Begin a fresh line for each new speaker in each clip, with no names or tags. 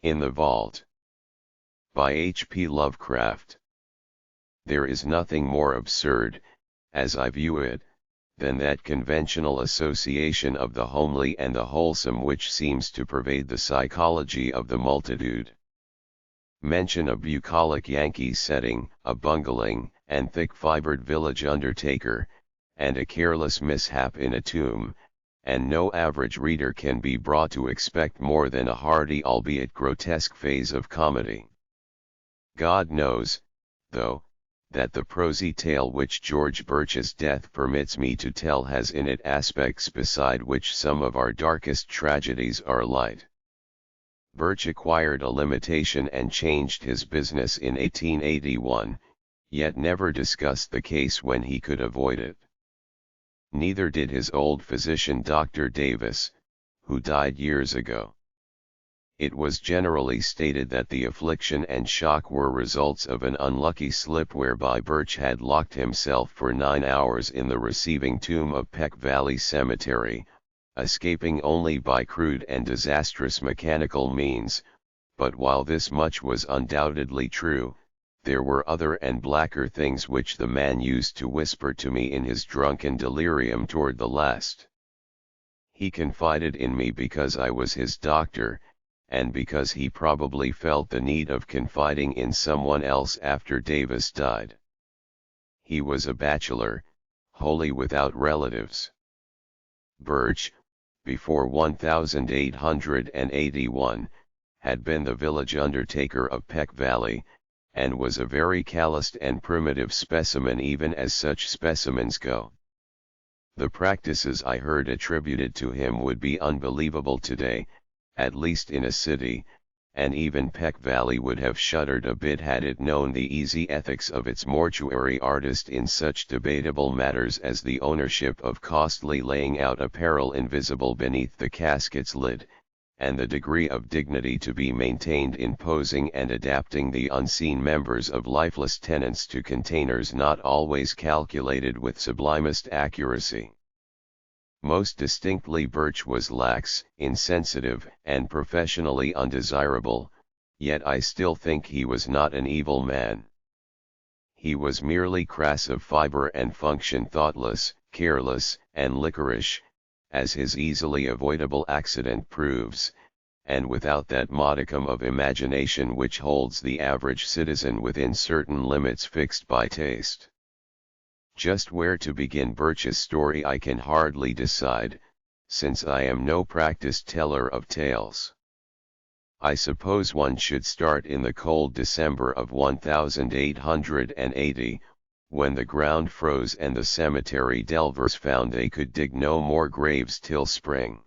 In the Vault, by H.P. Lovecraft. There is nothing more absurd, as I view it, than that conventional association of the homely and the wholesome which seems to pervade the psychology of the multitude. Mention a bucolic Yankee setting, a bungling and thick-fibered village undertaker, and a careless mishap in a tomb, and no average reader can be brought to expect more than a hearty albeit grotesque phase of comedy. God knows, though, that the prosy tale which George Birch's death permits me to tell has in it aspects beside which some of our darkest tragedies are light. Birch acquired a limitation and changed his business in 1881, yet never discussed the case when he could avoid it. Neither did his old physician Dr. Davis, who died years ago. It was generally stated that the affliction and shock were results of an unlucky slip whereby Birch had locked himself for 9 hours in the receiving tomb of Peck Valley Cemetery, escaping only by crude and disastrous mechanical means, but while this much was undoubtedly true, there were other and blacker things which the man used to whisper to me in his drunken delirium toward the last. He confided in me because I was his doctor, and because he probably felt the need of confiding in someone else after Davis died. He was a bachelor, wholly without relatives. Birch, before 1881, had been the village undertaker of Peck Valley, and was a very calloused and primitive specimen even as such specimens go. The practices I heard attributed to him would be unbelievable today, at least in a city, and even Peck Valley would have shuddered a bit had it known the easy ethics of its mortuary artist in such debatable matters as the ownership of costly laying out apparel invisible beneath the casket's lid, and the degree of dignity to be maintained in posing and adapting the unseen members of lifeless tenants to containers not always calculated with sublimest accuracy. Most distinctly Birch was lax, insensitive, and professionally undesirable, yet I still think he was not an evil man. He was merely crass of fiber and function, thoughtless, careless, and liquorish, as his easily avoidable accident proves, and without that modicum of imagination which holds the average citizen within certain limits fixed by taste. Just where to begin Birch's story I can hardly decide, since I am no practiced teller of tales. I suppose one should start in the cold December of 1880, when the ground froze and the cemetery delvers found they could dig no more graves till spring.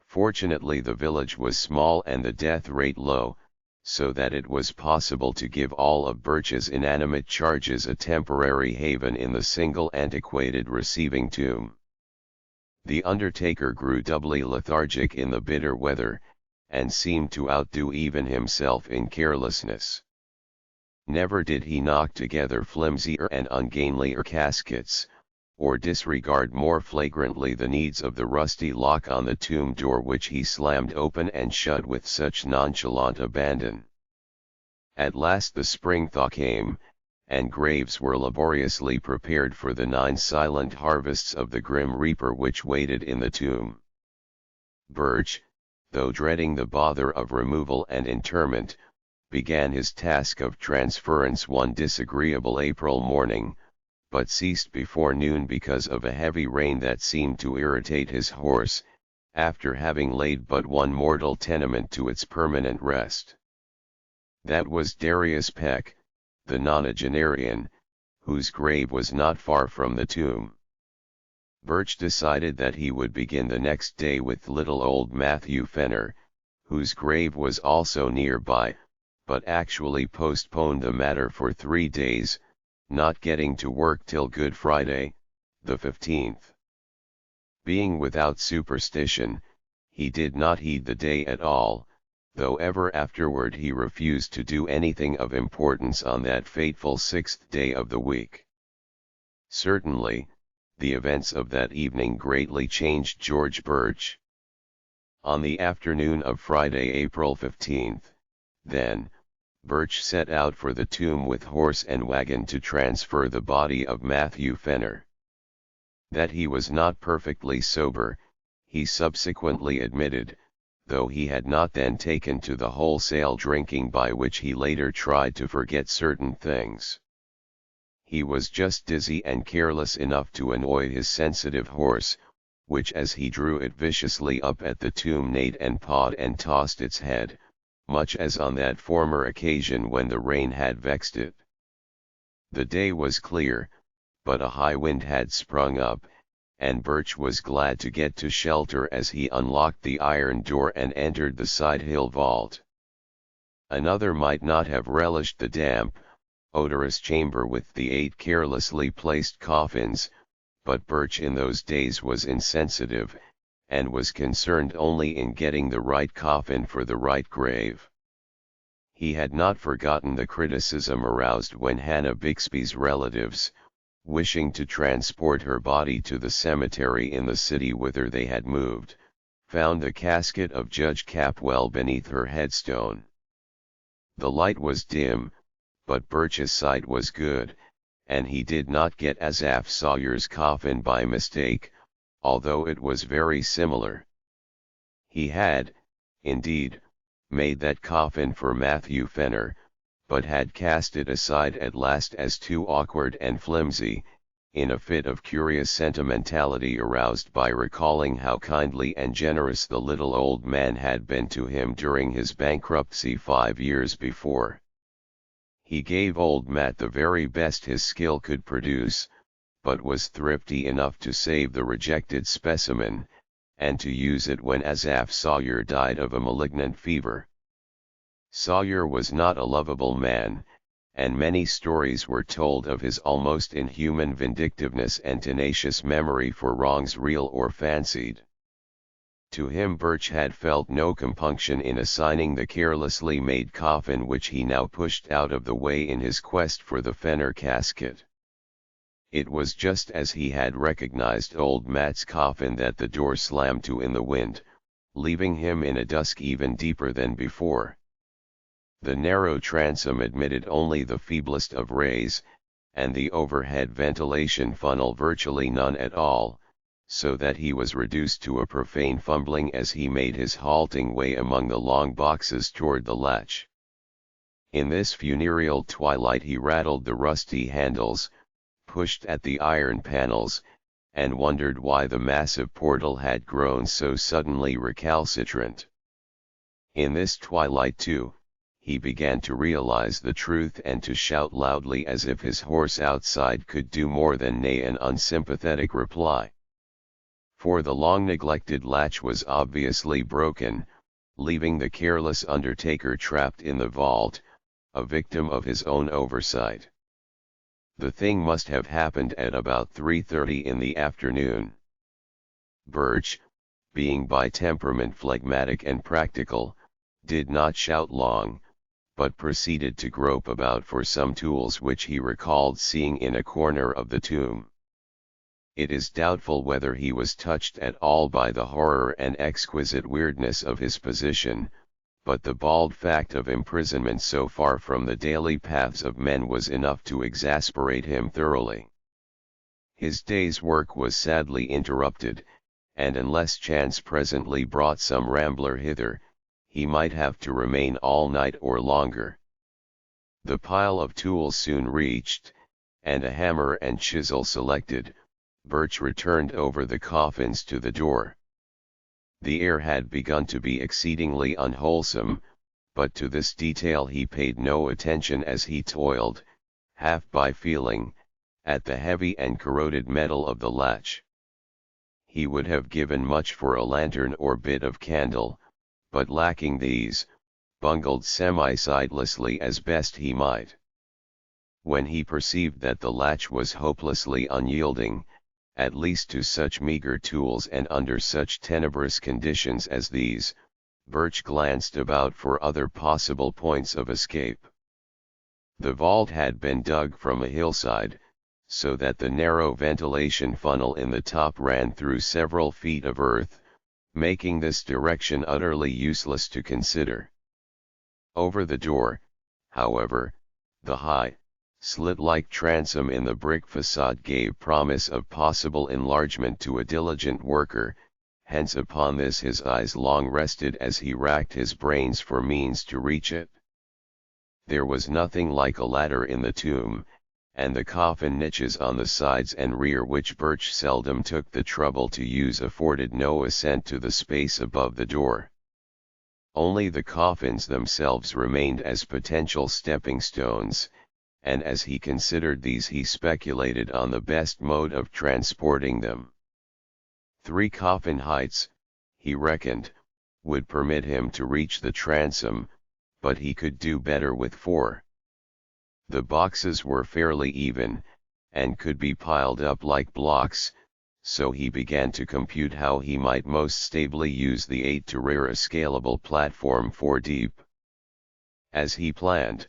Fortunately the village was small and the death rate low, so that it was possible to give all of Birch's inanimate charges a temporary haven in the single antiquated receiving tomb. The undertaker grew doubly lethargic in the bitter weather, and seemed to outdo even himself in carelessness. Never did he knock together flimsier and ungainlier caskets, or disregard more flagrantly the needs of the rusty lock on the tomb door which he slammed open and shut with such nonchalant abandon. At last the spring thaw came, and graves were laboriously prepared for the 9 silent harvests of the grim reaper which waited in the tomb. Birch, though dreading the bother of removal and interment, began his task of transference one disagreeable April morning, but ceased before noon because of a heavy rain that seemed to irritate his horse, after having laid but one mortal tenement to its permanent rest. That was Darius Peck, the nonagenarian, whose grave was not far from the tomb. Birch decided that he would begin the next day with little old Matthew Fenner, whose grave was also nearby, but actually postponed the matter for 3 days, not getting to work till Good Friday, the 15th. Being without superstition, he did not heed the day at all, though ever afterward he refused to do anything of importance on that fateful 6th day of the week. Certainly, the events of that evening greatly changed George Birch. On the afternoon of Friday, April 15th, then, Birch set out for the tomb with horse and wagon to transfer the body of Matthew Fenner. That he was not perfectly sober, he subsequently admitted, though he had not then taken to the wholesale drinking by which he later tried to forget certain things. He was just dizzy and careless enough to annoy his sensitive horse, which as he drew it viciously up at the tomb neighed and pawed and tossed its head, much as on that former occasion when the rain had vexed it. The day was clear, but a high wind had sprung up, and Birch was glad to get to shelter as he unlocked the iron door and entered the side hill vault. Another might not have relished the damp, odorous chamber with the 8 carelessly placed coffins, but Birch in those days was insensitive, and was concerned only in getting the right coffin for the right grave. He had not forgotten the criticism aroused when Hannah Bixby's relatives, wishing to transport her body to the cemetery in the city whither they had moved, found the casket of Judge Capwell beneath her headstone. The light was dim, but Birch's sight was good, and he did not get Asaph Sawyer's coffin by mistake, although it was very similar. He had, indeed, made that coffin for Matthew Fenner, but had cast it aside at last as too awkward and flimsy, in a fit of curious sentimentality aroused by recalling how kindly and generous the little old man had been to him during his bankruptcy 5 years before. He gave old Matt the very best his skill could produce, but was thrifty enough to save the rejected specimen, and to use it when Asaph Sawyer died of a malignant fever. Sawyer was not a lovable man, and many stories were told of his almost inhuman vindictiveness and tenacious memory for wrongs real or fancied. To him Birch had felt no compunction in assigning the carelessly made coffin which he now pushed out of the way in his quest for the Fenner casket. It was just as he had recognized old Matt's coffin that the door slammed to in the wind, leaving him in a dusk even deeper than before. The narrow transom admitted only the feeblest of rays, and the overhead ventilation funnel virtually none at all, so that he was reduced to a profane fumbling as he made his halting way among the long boxes toward the latch. In this funereal twilight he rattled the rusty handles, pushed at the iron panels, and wondered why the massive portal had grown so suddenly recalcitrant. In this twilight too, he began to realize the truth and to shout loudly as if his horse outside could do more than neigh an unsympathetic reply. For the long-neglected latch was obviously broken, leaving the careless undertaker trapped in the vault, a victim of his own oversight. The thing must have happened at about 3:30 in the afternoon. Birch, being by temperament phlegmatic and practical, did not shout long, but proceeded to grope about for some tools which he recalled seeing in a corner of the tomb. It is doubtful whether he was touched at all by the horror and exquisite weirdness of his position, but the bald fact of imprisonment so far from the daily paths of men was enough to exasperate him thoroughly. His day's work was sadly interrupted, and unless chance presently brought some rambler hither, he might have to remain all night or longer. The pile of tools soon reached, and a hammer and chisel selected, Birch returned over the coffins to the door. The air had begun to be exceedingly unwholesome, but to this detail he paid no attention as he toiled, half by feeling, at the heavy and corroded metal of the latch. He would have given much for a lantern or bit of candle, but lacking these, bungled semi-sightlessly as best he might. When he perceived that the latch was hopelessly unyielding, at least to such meager tools and under such tenebrous conditions as these, Birch glanced about for other possible points of escape. The vault had been dug from a hillside, so that the narrow ventilation funnel in the top ran through several feet of earth, making this direction utterly useless to consider. Over the door, however, the high, slit-like transom in the brick facade gave promise of possible enlargement to a diligent worker, hence upon this his eyes long rested as he racked his brains for means to reach it. There was nothing like a ladder in the tomb, and the coffin niches on the sides and rear which Birch seldom took the trouble to use afforded no ascent to the space above the door. Only the coffins themselves remained as potential stepping stones, and as he considered these he speculated on the best mode of transporting them. 3 coffin heights, he reckoned, would permit him to reach the transom, but he could do better with 4. The boxes were fairly even, and could be piled up like blocks, so he began to compute how he might most stably use the 8 to rear a scalable platform 4 deep. As he planned,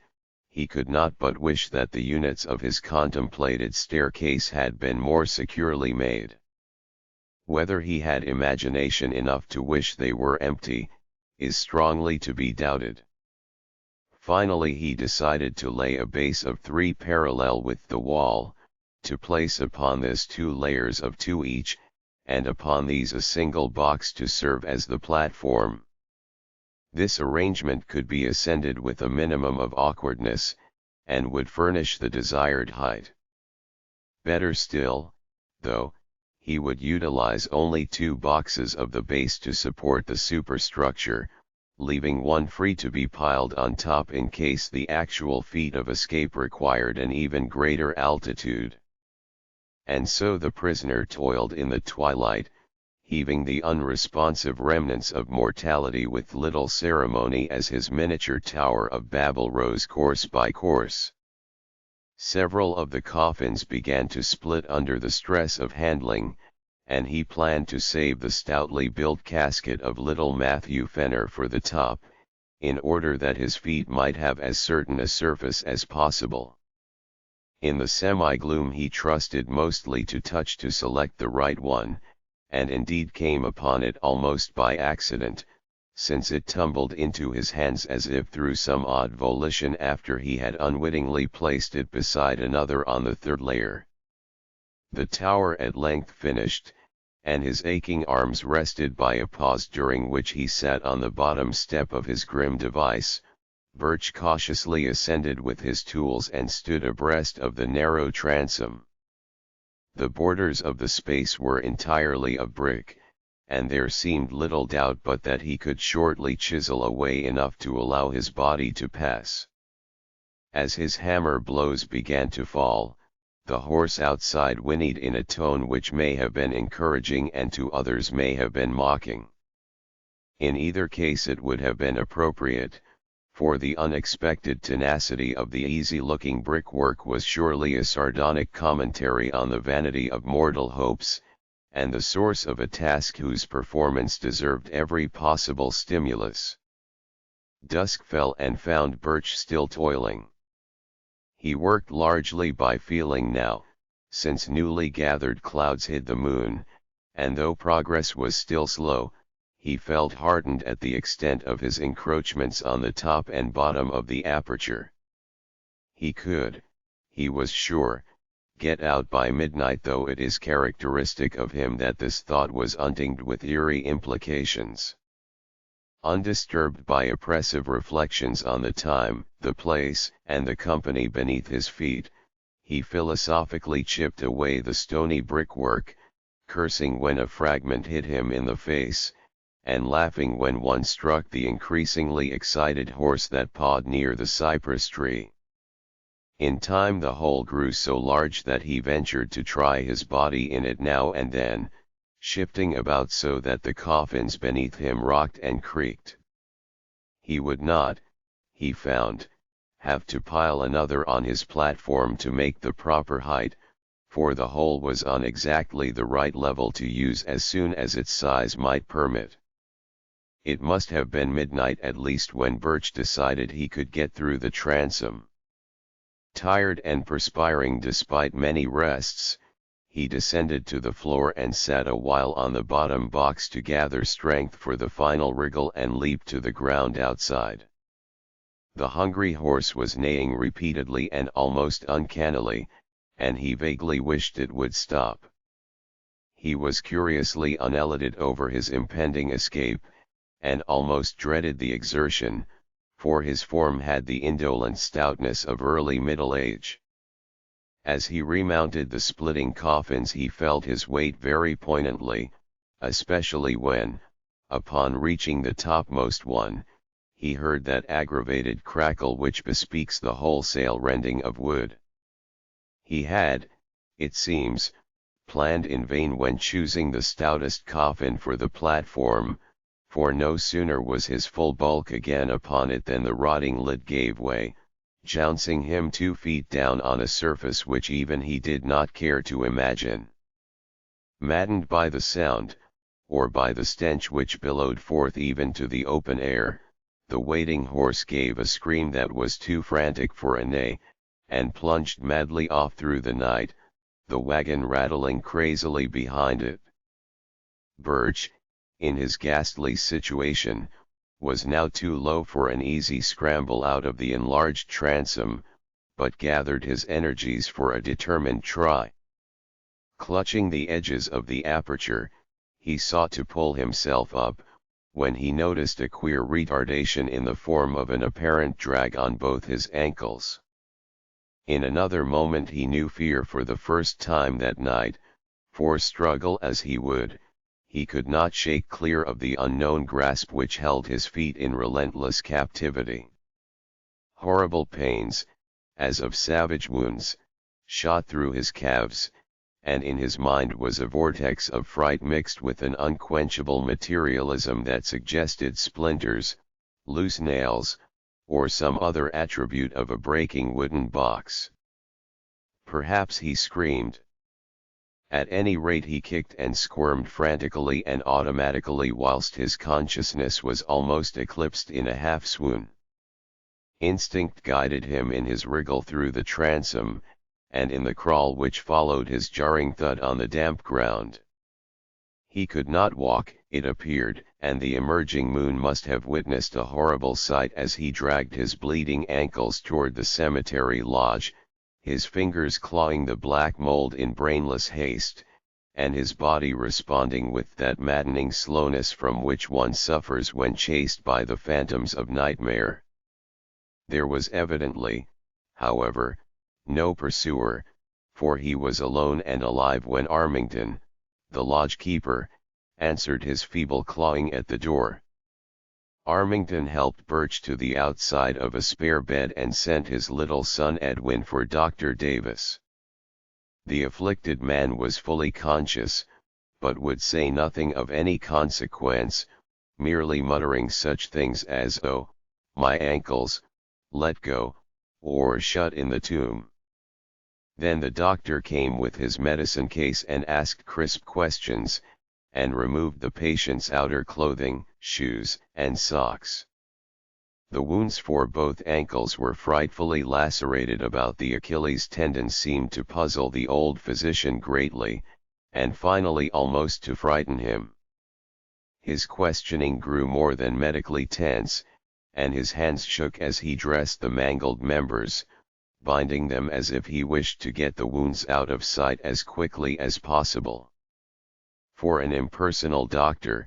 he could not but wish that the units of his contemplated staircase had been more securely made. Whether he had imagination enough to wish they were empty, is strongly to be doubted. Finally he decided to lay a base of 3 parallel with the wall, to place upon this 2 layers of 2 each, and upon these a single box to serve as the platform. This arrangement could be ascended with a minimum of awkwardness, and would furnish the desired height. Better still, though, he would utilize only 2 boxes of the base to support the superstructure, leaving one free to be piled on top in case the actual feat of escape required an even greater altitude. And so the prisoner toiled in the twilight, heaving the unresponsive remnants of mortality with little ceremony as his miniature Tower of Babel rose course by course. Several of the coffins began to split under the stress of handling, and he planned to save the stoutly built casket of little Matthew Fenner for the top, in order that his feet might have as certain a surface as possible. In the semi-gloom he trusted mostly to touch to select the right one, and indeed came upon it almost by accident, since it tumbled into his hands as if through some odd volition after he had unwittingly placed it beside another on the 3rd layer. The tower at length finished, and his aching arms rested by a pause during which he sat on the bottom step of his grim device, Birch cautiously ascended with his tools and stood abreast of the narrow transom. The borders of the space were entirely of brick, and there seemed little doubt but that he could shortly chisel away enough to allow his body to pass. As his hammer blows began to fall, the horse outside whinnied in a tone which may have been encouraging and to others may have been mocking. In either case it would have been appropriate, for the unexpected tenacity of the easy-looking brickwork was surely a sardonic commentary on the vanity of mortal hopes, and the source of a task whose performance deserved every possible stimulus. Dusk fell and found Birch still toiling. He worked largely by feeling now, since newly gathered clouds hid the moon, and though progress was still slow, he felt heartened at the extent of his encroachments on the top and bottom of the aperture. He could, he was sure, get out by midnight, though it is characteristic of him that this thought was untinged with eerie implications. Undisturbed by oppressive reflections on the time, the place, and the company beneath his feet, he philosophically chipped away the stony brickwork, cursing when a fragment hit him in the face, and laughing when one struck the increasingly excited horse that pawed near the cypress tree. In time the hole grew so large that he ventured to try his body in it now and then, shifting about so that the coffins beneath him rocked and creaked. He would not, he found, have to pile another on his platform to make the proper height, for the hole was on exactly the right level to use as soon as its size might permit. It must have been midnight at least when Birch decided he could get through the transom. Tired and perspiring despite many rests, he descended to the floor and sat a while on the bottom box to gather strength for the final wriggle and leap to the ground outside. The hungry horse was neighing repeatedly and almost uncannily, and he vaguely wished it would stop. He was curiously unelated over his impending escape, and almost dreaded the exertion, for his form had the indolent stoutness of early middle age. As he remounted the splitting coffins he felt his weight very poignantly, especially when, upon reaching the topmost one, he heard that aggravated crackle which bespeaks the wholesale rending of wood. He had, it seems, planned in vain when choosing the stoutest coffin for the platform, for no sooner was his full bulk again upon it than the rotting lid gave way, jouncing him 2 feet down on a surface which even he did not care to imagine. Maddened by the sound, or by the stench which billowed forth even to the open air, the waiting horse gave a scream that was too frantic for a neigh, and plunged madly off through the night, the wagon rattling crazily behind it. Birch, in his ghastly situation, was now too low for an easy scramble out of the enlarged transom, but gathered his energies for a determined try. Clutching the edges of the aperture, he sought to pull himself up, when he noticed a queer retardation in the form of an apparent drag on both his ankles. In another moment he knew fear for the first time that night, for struggle as he would, he could not shake clear of the unknown grasp which held his feet in relentless captivity. Horrible pains, as of savage wounds, shot through his calves, and in his mind was a vortex of fright mixed with an unquenchable materialism that suggested splinters, loose nails, or some other attribute of a breaking wooden box. Perhaps he screamed. At any rate he kicked and squirmed frantically and automatically whilst his consciousness was almost eclipsed in a half-swoon. Instinct guided him in his wriggle through the transom, and in the crawl which followed his jarring thud on the damp ground. He could not walk, it appeared, and the emerging moon must have witnessed a horrible sight as he dragged his bleeding ankles toward the cemetery lodge, his fingers clawing the black mold in brainless haste, and his body responding with that maddening slowness from which one suffers when chased by the phantoms of nightmare. There was evidently, however, no pursuer, for he was alone and alive when Armington, the lodge keeper, answered his feeble clawing at the door. Armington helped Birch to the outside of a spare bed and sent his little son Edwin for Dr. Davis. The afflicted man was fully conscious, but would say nothing of any consequence, merely muttering such things as "Oh, my ankles, let go," or "shut in the tomb." Then the doctor came with his medicine case and asked crisp questions, and removed the patient's outer clothing, shoes, and socks. The wounds for both ankles were frightfully lacerated about the Achilles tendon seemed to puzzle the old physician greatly, and finally almost to frighten him. His questioning grew more than medically tense, and his hands shook as he dressed the mangled members, binding them as if he wished to get the wounds out of sight as quickly as possible. For an impersonal doctor,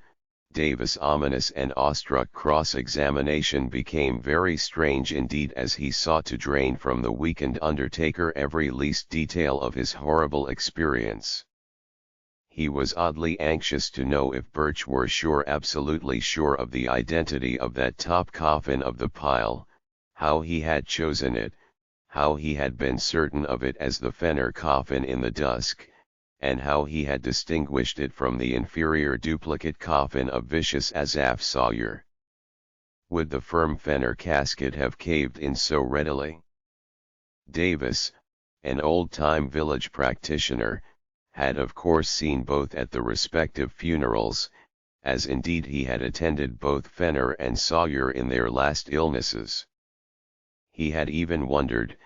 Davis' ominous and awestruck cross-examination became very strange indeed as he sought to drain from the weakened undertaker every least detail of his horrible experience. He was oddly anxious to know if Birch were sure, absolutely sure of the identity of that top coffin of the pile, how he had chosen it, how he had been certain of it as the Fenner coffin in the dusk, and how he had distinguished it from the inferior duplicate coffin of vicious Asaph Sawyer. Would the firm Fenner casket have caved in so readily? Davis, an old-time village practitioner, had of course seen both at the respective funerals, as indeed he had attended both Fenner and Sawyer in their last illnesses. He had even wondered,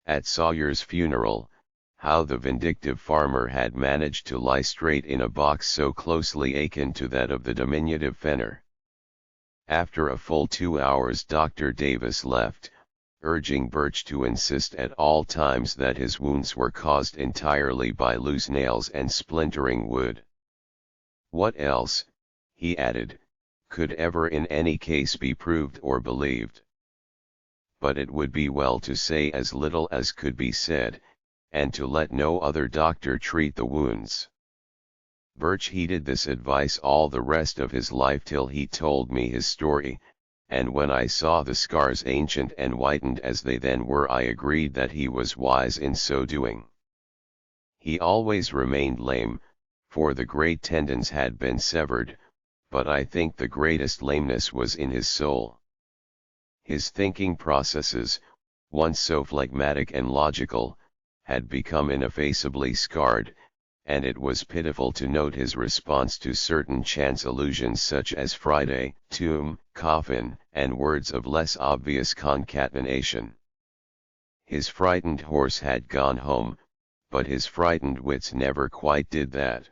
at Sawyer's funeral, how the vindictive farmer had managed to lie straight in a box so closely akin to that of the diminutive Fenner. After a full 2 hours Dr. Davis left, urging Birch to insist at all times that his wounds were caused entirely by loose nails and splintering wood. What else, he added, could ever in any case be proved or believed? But it would be well to say as little as could be said, and to let no other doctor treat the wounds. Birch heeded this advice all the rest of his life till he told me his story, and when I saw the scars ancient and whitened as they then were, I agreed that he was wise in so doing. He always remained lame, for the great tendons had been severed, but I think the greatest lameness was in his soul. His thinking processes, once so phlegmatic and logical, had become ineffaceably scarred, and it was pitiful to note his response to certain chance allusions such as Friday, tomb, coffin, and words of less obvious concatenation. His frightened horse had gone home, but his frightened wits never quite did that.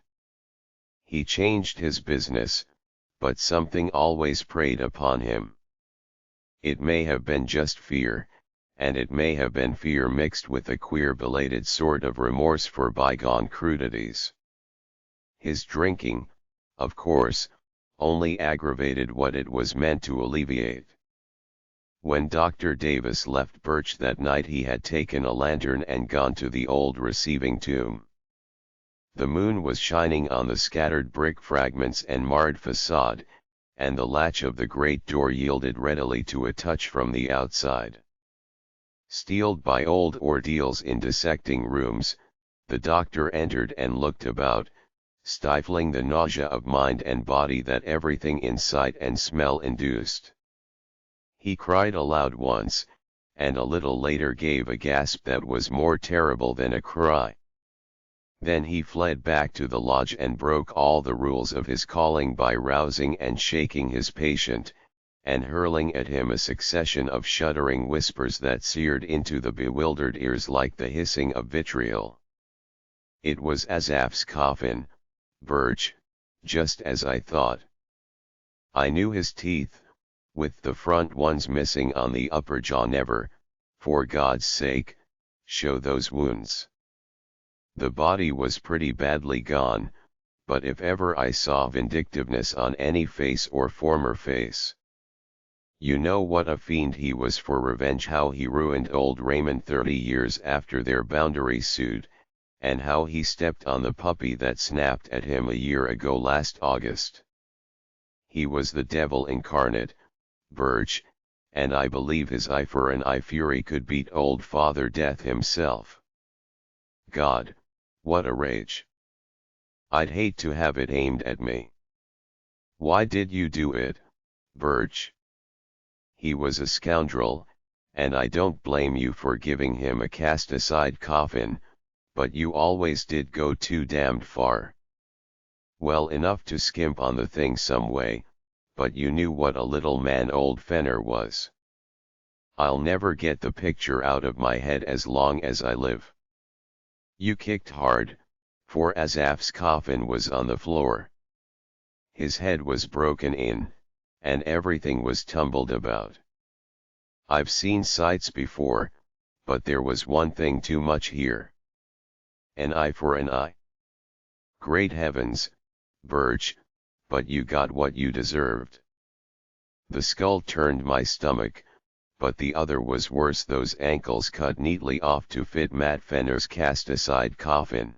He changed his business, but something always preyed upon him. It may have been just fear, and it may have been fear mixed with a queer belated sort of remorse for bygone crudities. His drinking, of course, only aggravated what it was meant to alleviate. When Dr. Davis left Birch that night he had taken a lantern and gone to the old receiving tomb. The moon was shining on the scattered brick fragments and marred facade, and the latch of the great door yielded readily to a touch from the outside. Steeled by old ordeals in dissecting rooms, the doctor entered and looked about, stifling the nausea of mind and body that everything in sight and smell induced. He cried aloud once, and a little later gave a gasp that was more terrible than a cry. Then he fled back to the lodge and broke all the rules of his calling by rousing and shaking his patient, and hurling at him a succession of shuddering whispers that seared into the bewildered ears like the hissing of vitriol. It was Asaph's coffin, Birch, just as I thought. I knew his teeth, with the front ones missing on the upper jaw. Never, for God's sake, show those wounds. The body was pretty badly gone, but if ever I saw vindictiveness on any face or former face. You know what a fiend he was for revenge, how he ruined old Raymond 30 years after their boundary suit, and how he stepped on the puppy that snapped at him a year ago last August. He was the devil incarnate, Birch, and I believe his eye for an eye fury could beat old Father Death himself. God, what a rage! I'd hate to have it aimed at me. Why did you do it, Birch? He was a scoundrel, and I don't blame you for giving him a cast-aside coffin, but you always did go too damned far. Well enough to skimp on the thing some way, but you knew what a little man old Fenner was. I'll never get the picture out of my head as long as I live. You kicked hard, for Asaph's coffin was on the floor. His head was broken in, and everything was tumbled about. I've seen sights before, but there was one thing too much here. An eye for an eye. Great heavens, Birch, but you got what you deserved. The skull turned my stomach, but the other was worse, those ankles cut neatly off to fit Matt Fenner's cast-aside coffin.